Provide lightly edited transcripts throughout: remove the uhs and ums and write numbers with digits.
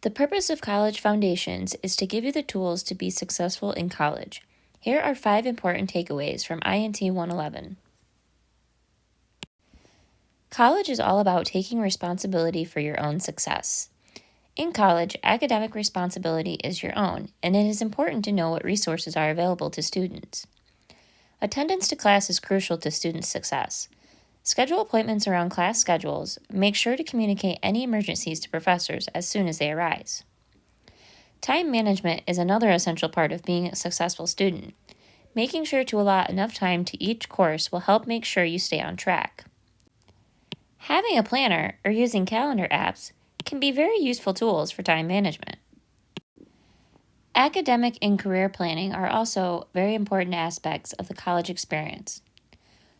The purpose of College Foundations is to give you the tools to be successful in college. Here are 5 important takeaways from Int111. College is all about taking responsibility for your own success. In college, academic responsibility is your own, and it is important to know what resources are available to students. Attendance to class is crucial to students' success. Schedule appointments around class schedules. Make sure to communicate any emergencies to professors as soon as they arise. Time management is another essential part of being a successful student. Making sure to allot enough time to each course will help make sure you stay on track. Having a planner or using calendar apps can be very useful tools for time management. Academic and career planning are also very important aspects of the college experience.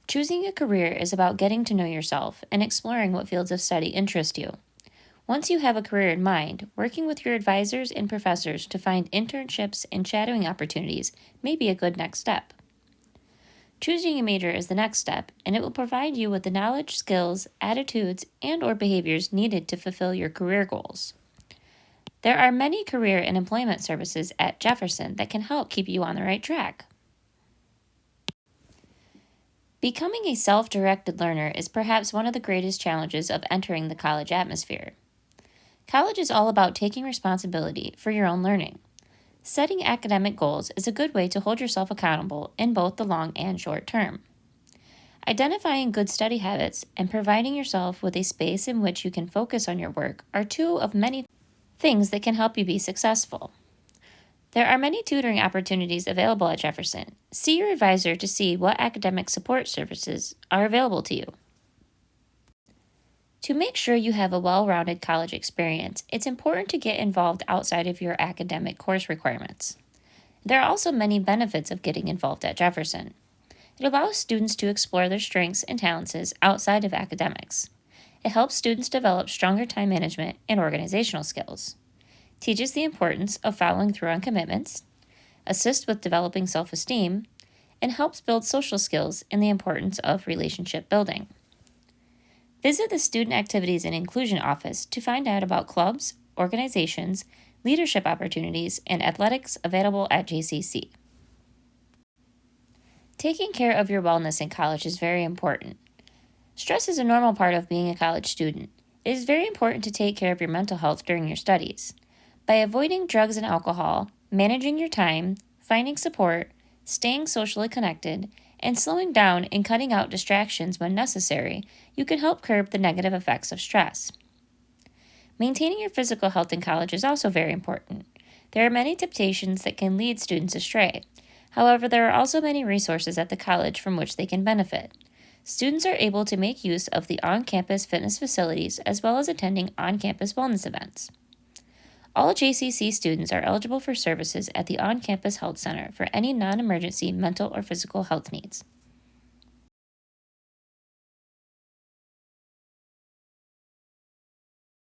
Choosing a career is about getting to know yourself and exploring what fields of study interest you. Once you have a career in mind, working with your advisors and professors to find internships and shadowing opportunities may be a good next step. Choosing a major is the next step, and it will provide you with the knowledge, skills, attitudes, and/or behaviors needed to fulfill your career goals. There are many career and employment services at Jefferson that can help keep you on the right track. Becoming a self-directed learner is perhaps one of the greatest challenges of entering the college atmosphere. College is all about taking responsibility for your own learning. Setting academic goals is a good way to hold yourself accountable in both the long and short term. Identifying good study habits and providing yourself with a space in which you can focus on your work are 2 of many things that can help you be successful. There are many tutoring opportunities available at Jefferson. See your advisor to see what academic support services are available to you. To make sure you have a well-rounded college experience, it's important to get involved outside of your academic course requirements. There are also many benefits of getting involved at Jefferson. It allows students to explore their strengths and talents outside of academics. It helps students develop stronger time management and organizational skills. Teaches the importance of following through on commitments, assists with developing self-esteem, and helps build social skills and the importance of relationship building. Visit the Student Activities and Inclusion Office to find out about clubs, organizations, leadership opportunities, and athletics available at JCC. Taking care of your wellness in college is very important. Stress is a normal part of being a college student. It is very important to take care of your mental health during your studies. By avoiding drugs and alcohol, managing your time, finding support, staying socially connected, and slowing down and cutting out distractions when necessary, you can help curb the negative effects of stress. Maintaining your physical health in college is also very important. There are many temptations that can lead students astray. However, there are also many resources at the college from which they can benefit. Students are able to make use of the on-campus fitness facilities as well as attending on-campus wellness events. All JCC students are eligible for services at the on-campus health center for any non-emergency mental or physical health needs.